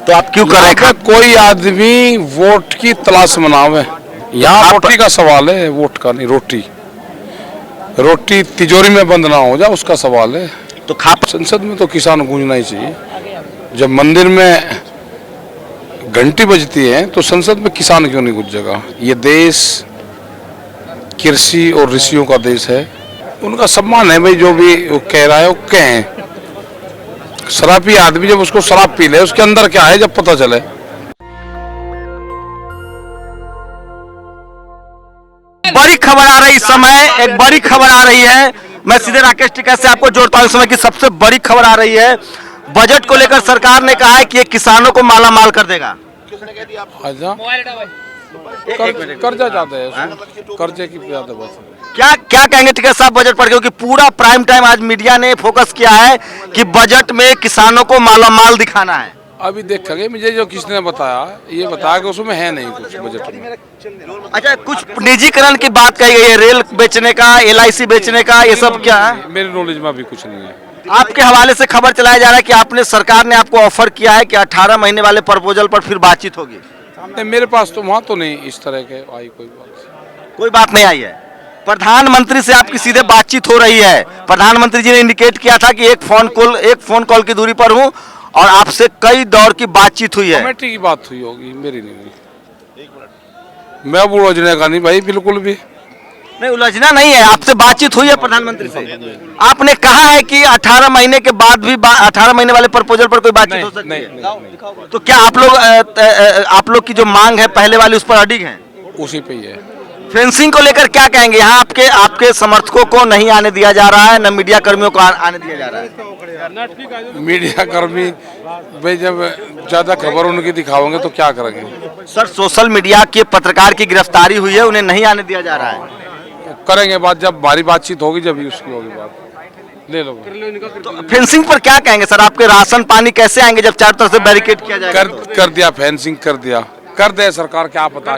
तो आप क्यों कर रहे हैं? कोई आदमी वोट की तलाश में ना है। यहाँ रोटी का सवाल है, वोट का नहीं। रोटी तिजोरी में बंद ना हो जाए, उसका सवाल है। तो खाप संसद में तो किसान गूंजना ही चाहिए। जब मंदिर में घंटी बजती है तो संसद में किसान क्यों नहीं गूंजेगा? ये देश कृषि और ऋषियों का देश है, उनका सम्मान है भाई। जो भी वो कह रहा है वो कहें। शराबी आदमी जब उसको शराब पी ले, उसके अंदर क्या है जब पता चले। बड़ी खबर आ रही, इस समय एक बड़ी खबर आ रही है। मैं सीधे राकेश टिकैत से आपको जोड़ता हूं। इस समय की सबसे बड़ी खबर आ रही है, बजट को लेकर सरकार ने कहा है कि ये किसानों को माला माल कर देगा। कर्जा ज्यादा है, कर्जे की ज्यादा बात है। क्या क्या कहेंगे टिकैत साहब बजट पर? क्योंकि पूरा प्राइम टाइम आज मीडिया ने फोकस किया है कि बजट में किसानों को माला माल दिखाना है। अभी देखेंगे। मुझे जो किसने बताया, ये बताया कि उसमें है नहीं कुछ बजट में। अच्छा, कुछ निजीकरण की बात कही गई है, रेल बेचने का, LIC बेचने का, ये सब क्या है? मेरे नॉलेज में अभी कुछ नहीं है। आपके हवाले से खबर चलाया जा रहा है कि आपने सरकार ने आपको ऑफर किया है कि 18 महीने वाले प्रपोजल पर फिर बातचीत होगी। नहीं, मेरे पास तो वहाँ तो नहीं इस तरह के आई कोई बात नहीं आई है। प्रधानमंत्री से आपकी सीधे बातचीत हो रही है। प्रधानमंत्री जी ने इंडिकेट किया था कि एक फोन कॉल की दूरी पर हूँ और आपसे कई दौर की बातचीत हुई है। कमेटी की बात हुई होगी, मेरी नहीं हुई। मैं अब उलझने का नहीं भाई, बिल्कुल भी नहीं, उलझना नहीं है। आपसे बातचीत हुई है प्रधानमंत्री से? आपने कहा है कि 18 महीने के बाद भी 18 महीने वाले प्रपोजल पर कोई बातचीत हो सकती है। तो क्या आप लोग की जो मांग है पहले वाली, उस पर अडिग है? उसी पे ही है। फेंसिंग को लेकर क्या कहेंगे? यहाँ आपके समर्थकों को नहीं आने दिया जा रहा है, न मीडिया कर्मियों को आने दिया जा रहा है। मीडिया कर्मी भाई जब ज्यादा खबर उनकी दिखाओगे तो क्या करेंगे? सर, सोशल मीडिया के पत्रकार की गिरफ्तारी हुई है, उन्हें नहीं आने दिया जा रहा है। करेंगे बात, जब भारी बातचीत होगी जब ही उसकी होगी बात। ले लो। तो फेंसिंग पर क्या कहेंगे सर? आपके राशन पानी कैसे आएंगे जब चारों तरफ से बैरिकेड किया जाएगा? कर दिया, फेंसिंग कर दे सरकार, क्या पता।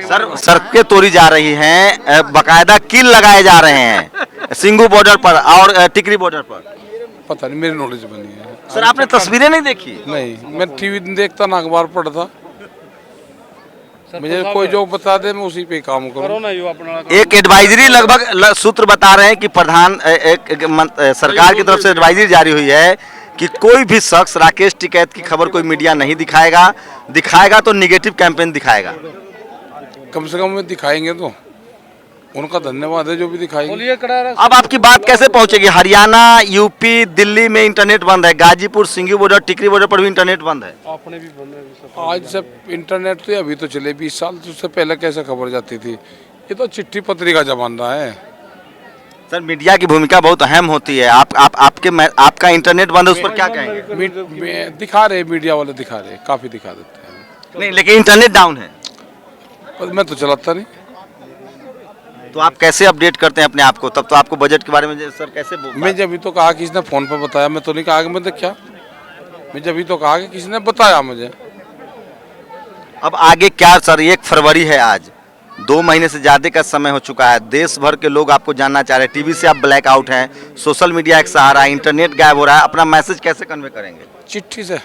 सर, सड़कें तोड़ी जा रही हैं, बकायदा किल लगाए जा रहे हैं सिंगू बॉर्डर पर और टिकरी बॉर्डर पर। पता नहीं, मेरी नॉलेज में नहीं है। सर, आपने तस्वीरें नहीं देखी? नहीं, मैं टीवी देखता ना, अखबार पढ़ता। मुझे कोई जो बता दे मैं उसी पे काम करूँ। एक एडवाइजरी लगभग सूत्र बता रहे हैं कि सरकार की तरफ से एडवाइजरी जारी हुई है कि कोई भी शख्स राकेश टिकैत की खबर कोई मीडिया नहीं दिखाएगा तो निगेटिव कैंपेन दिखाएगा। कम से कम दिखाएंगे तो उनका धन्यवाद है जो भी दिखाएंगे। अब आपकी बात कैसे पहुंचेगी? हरियाणा, यूपी, दिल्ली में इंटरनेट बंद है, गाजीपुर, सिंगू बॉर्डर, टिकरी बॉर्डर पर भी इंटरनेट बंद है। आज से इंटरनेट तो अभी तो चले 20 साल, तो उससे पहले कैसे खबर जाती थी? ये तो चिट्ठी पत्री का जमाना है। सर, मीडिया की भूमिका बहुत अहम होती है। आपका इंटरनेट बंद है, उस पर क्या कहेंगे? दिखा रहे मीडिया वाले, दिखा रहे, काफी दिखा देते हैं। नहीं, लेकिन इंटरनेट डाउन है। पर मैं तो चलाता नहीं। तो आप कैसे अपडेट करते हैं अपने आप को? तब तो आपको बजट के बारे में सर कैसे मैं जब भी तो कहा कि इसने फोन पर बताया, मैं तो नहीं कहा कि मैं क्या। मैं जब भी तो कहा कि किसी ने बताया मुझे। अब आगे क्या सर? 1 फरवरी है आज, 2 महीने से ज्यादा का समय हो चुका है। देश भर के लोग आपको जानना चाह रहे हैं। टीवी से आप ब्लैक आउट हैं, सोशल मीडिया एक सहारा है, इंटरनेट गायब हो रहा है। अपना मैसेज कैसे कन्वे करेंगे? चिट्ठी से।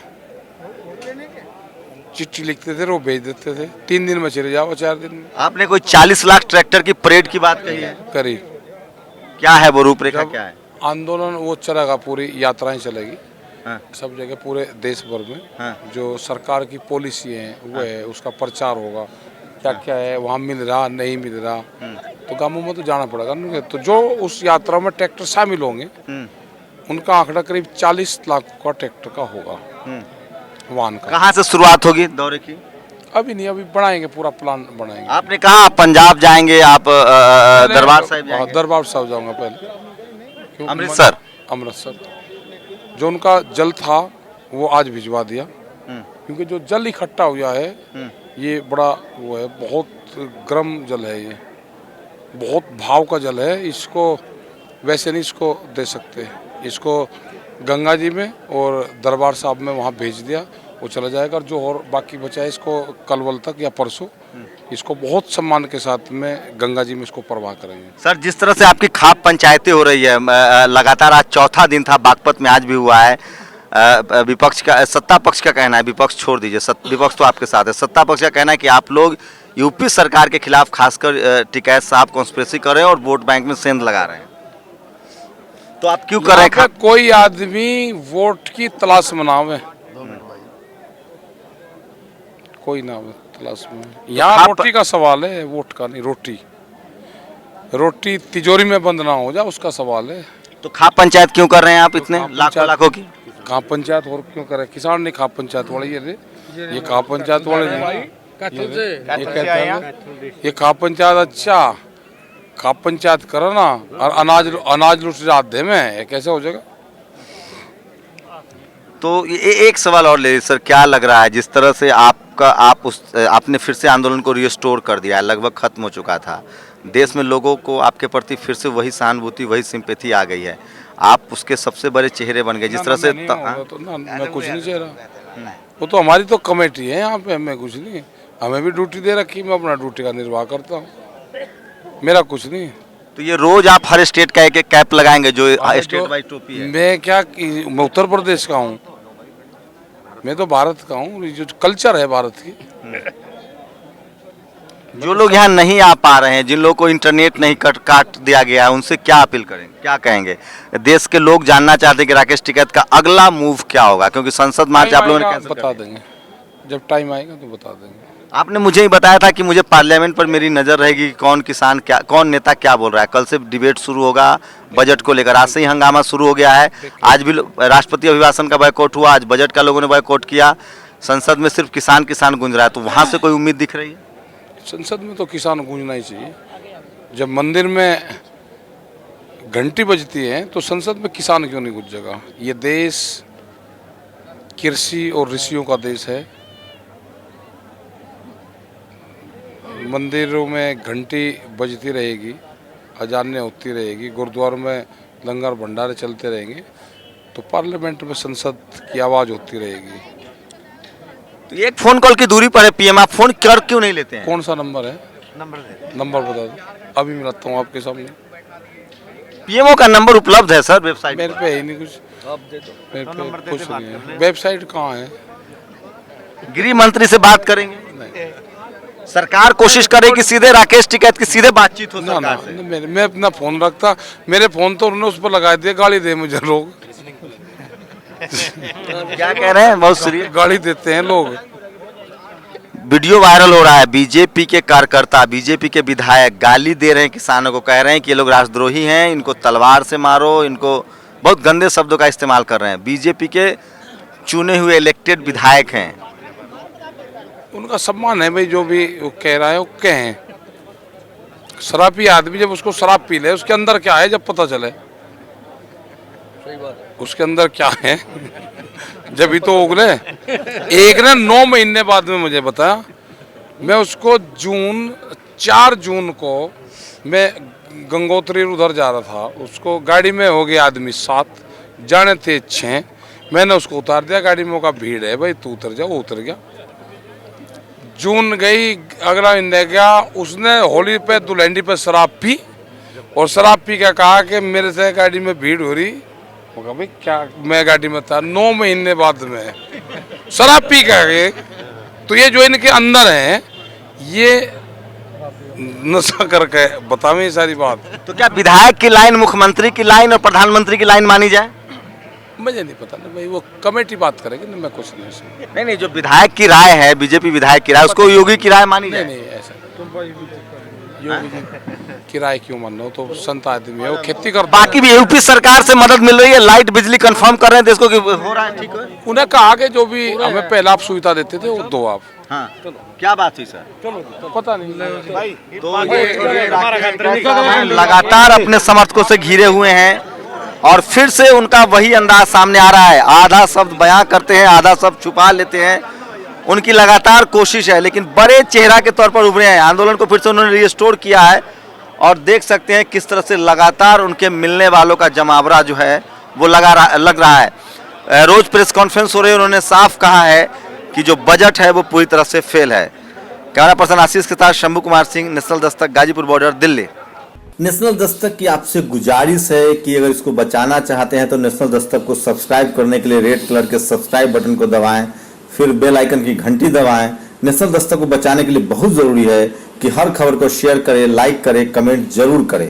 चिट्ठी लिखते थे, वो भेज देते थे। 3 दिन में चले जाओ, 4 दिन में। आपने कोई 40 लाख ट्रैक्टर की परेड की बात कही है, करी। क्या है वो रूपरेखा, क्या है आंदोलन? वो चलेगा, पूरी यात्राएं चलेगी। हाँ। सब जगह पूरे देश भर में। हाँ। जो सरकार की पॉलिसी है वो है, उसका प्रचार होगा। क्या क्या है वहाँ मिल रहा, नहीं मिल रहा, तो गाँवों में तो जाना पड़ेगा। तो जो उस यात्रा में ट्रैक्टर शामिल होंगे उनका आंकड़ा करीब 40 लाख का ट्रैक्टर का होगा, वाहन का। कहाँ से शुरुआत होगी दौरे की? अभी नहीं, अभी बढ़ाएंगे, पूरा प्लान बनाएंगे। आपने कहा आप पंजाब जाएंगे, आप दरबार साहिब जाएंगे? दरबार साहिब जाऊंगा पहले। अमृतसर जो उनका जल था वो आज भिजवा दिया, क्योंकि जो जल इकट्ठा हुआ है ये बड़ा वो है, बहुत गर्म जल है, ये बहुत भाव का जल है। इसको वैसे नहीं इसको दे सकते, इसको गंगा जी में और दरबार साहब में वहाँ भेज दिया, वो चला जाएगा। और जो और बाकी बचा है इसको कल तक या परसों इसको बहुत सम्मान के साथ में गंगा जी में इसको प्रवाह करेंगे। सर, जिस तरह से आपकी खाप पंचायतें हो रही है लगातार, आज चौथा दिन था, बागपत में आज भी हुआ है, विपक्ष का, सत्ता पक्ष का कहना है, विपक्ष छोड़ दीजिए, विपक्ष तो आपके साथ है, सत्ता पक्ष का कहना है कि आप लोग यूपी सरकार के खिलाफ खासकर टिकैत साहब कॉन्स्पिरेसी कर रहे हैं और वोट बैंक में सेंध लगा रहे हैं, तो आप क्यों कर रहे हैं? कोई आदमी वोट की तलाश में ना आवे, कोई ना आवे तलाश में। यहाँ रोटी का सवाल है, वोट का नहीं। रोटी तिजोरी में बंद ना हो जाए, उसका सवाल है। तो खाप पंचायत क्यों कर रहे हैं आप इतने लाखों की? खाप पंचायत और क्यों करे? किसान ने खाप पंचायत वाले ये खाप पंचायत वाले ये खाप पंचायत, अच्छा खाप पंचायत करो ना और अनाज लूट जात दे में, कैसे हो जाएगा? तो ये एक सवाल और ले सर, क्या लग रहा है जिस तरह से आपने फिर से आंदोलन को रिस्टोर कर दिया है, लगभग खत्म हो चुका था, देश में लोगों को आपके प्रति फिर से वही सहानुभूति, वही सिंपैथी आ गई है, आप उसके सबसे बड़े चेहरे बन गए जिस तरह से। मैं कुछ नहीं चेहरा, वो तो हमारी तो कमेटी है यहाँ पे, हमें कुछ नहीं, हमें भी ड्यूटी दे रखी, मैं अपना ड्यूटी का निर्वाह करता हूँ, मेरा कुछ नहीं। तो ये रोज आप हर स्टेट का एक एक कैप लगाएंगे जो स्टेट वाइज टोपी है? मैं उत्तर प्रदेश का हूँ, मैं तो भारत का हूँ, जो कल्चर है भारत की। जो लोग यहाँ नहीं आ पा रहे हैं, जिन लोगों को इंटरनेट नहीं काट दिया गया है, उनसे क्या अपील करेंगे, क्या कहेंगे? देश के लोग जानना चाहते हैं कि राकेश टिकैत का अगला मूव क्या होगा, क्योंकि संसद मार्च आप लोगों ने कैंसिल बता देंगे, जब टाइम आएगा तो बता देंगे। आपने मुझे ही बताया था कि मुझे पार्लियामेंट पर मेरी नजर रहेगी, कौन नेता क्या बोल रहा है। कल से डिबेट शुरू होगा बजट को लेकर, आज से ही हंगामा शुरू हो गया है। आज भी राष्ट्रपति अभिभाषण का बॉयकॉट हुआ, आज बजट का लोगों ने बॉयकॉट किया, संसद में सिर्फ किसान गूंज रहा है, तो वहां से कोई उम्मीद दिख रही है? संसद में तो किसान गूंजना ही चाहिए। जब मंदिर में घंटी बजती है तो संसद में किसान क्यों नहीं गूंजेगा? ये देश कृषि और ऋषियों का देश है। मंदिरों में घंटी बजती रहेगी, अजानें होती रहेगी, गुरुद्वारों में लंगर भंडारे चलते रहेंगे, तो पार्लियामेंट में संसद की आवाज़ होती रहेगी। तो एक फोन कॉल की दूरी पर है पीएम, आप फोन कर क्यों नहीं लेते हैं? कौन सा नंबर है? नंबर बता दो, अभी मिलाता हूँ आपके सामने। पीएमओ का नंबर उपलब्ध है सर वेबसाइट? मेरे पे है नहीं कुछ, मेरे पे कुछ नहीं है। वेबसाइट कहाँ है? गृह मंत्री से बात करेंगे? नहीं। सरकार कोशिश करे कि सीधे राकेश टिकैत की सीधे बातचीत हो सरकार से। मैं अपना फोन रखता, मेरे फोन तो उन्होंने उस पर लगा दिया, गाली दे मुझे लोग। क्या कह रहे हैं? बहुत सीरियस गाली देते हैं लोग। वीडियो वायरल हो रहा है, बीजेपी के कार्यकर्ता, बीजेपी के विधायक गाली दे रहे हैं किसानों को, कह रहे हैं कि ये लोग राष्ट्रद्रोही हैं, इनको तलवार से मारो, इनको बहुत गंदे शब्दों का इस्तेमाल कर रहे हैं। बीजेपी के चुने हुए इलेक्टेड विधायक हैं, उनका सम्मान है भाई, जो भी वो कह रहा है वो कहें। शराबी आदमी जब उसको शराब पी ले, उसके अंदर क्या है जब पता चले, उसके अंदर क्या है जब ही तो उगले। एक ने 9 महीने बाद में मुझे बताया, मैं उसको 4 जून को मैं गंगोत्री उधर जा रहा था, उसको गाड़ी में हो गया आदमी 7, जाने थे 6, मैंने उसको उतार दिया गाड़ी में, का भीड़ है भाई तू उतर जा, वो उतर गया। जून गई, अगला महीने गया, उसने होली पे दुल्हंडी पे शराब पी, और शराब पी के कहा कि मेरे से गाड़ी में भीड़ हो रही, भाई क्या, मैं गाड़ी में था। 9 महीने बाद में शराब पी के, तो ये जो इनके अंदर है, ये नशा करके बतावे ये सारी बात। तो क्या विधायक की लाइन मुख्यमंत्री की लाइन और प्रधानमंत्री की लाइन मानी जाए? मुझे नहीं पता ना भाई, वो कमेटी बात करेगी ना, मैं कुछ नहीं। नहीं, जो विधायक की राय है, बीजेपी विधायक की राय, उसको योगी की राय मानी जाए? नहीं ऐसा योगी जी की राय क्यों मान लो, तो संत आदमी है, वो खेती कर। बाकी भी यूपी सरकार से मदद मिल रही है, लाइट बिजली कंफर्म कर रहे हैं देश को कि हो रहा है, ठीक है? उन्हें कहा कि जो भी हमें पहला आप सुविधा देते थे वो दो आप। हाँ, क्या बात हुई सर? चलो पता नहीं, तो ये लगातार अपने समर्थकों से घिरे हुए हैं और फिर से उनका वही अंदाज सामने आ रहा है, आधा शब्द बयां करते हैं, आधा शब्द छुपा लेते हैं। उनकी लगातार कोशिश है, लेकिन बड़े चेहरा के तौर पर उभरे हैं। आंदोलन को फिर से उन्होंने रिस्टोर किया है और देख सकते हैं किस तरह से लगातार उनके मिलने वालों का जमावड़ा जो है वो लग रहा है। रोज प्रेस कॉन्फ्रेंस हो रही है, उन्होंने साफ कहा है कि जो बजट है वो पूरी तरह से फेल है। कैमरा पर्सन आशीष के साथ Shambhu Kumar Singh, national Dastak, Ghazipur border, Delhi. National Dastak की आपसे गुजारिश है कि अगर इसको बचाना चाहते हैं तो नेशनल दस्तक को सब्सक्राइब करने के लिए रेड कलर के सब्सक्राइब बटन को दबाएं, फिर बेल आइकन की घंटी दबाएं। नेशनल दस्तक को बचाने के लिए बहुत जरूरी है कि हर खबर को शेयर करें, लाइक करें, कमेंट जरूर करें।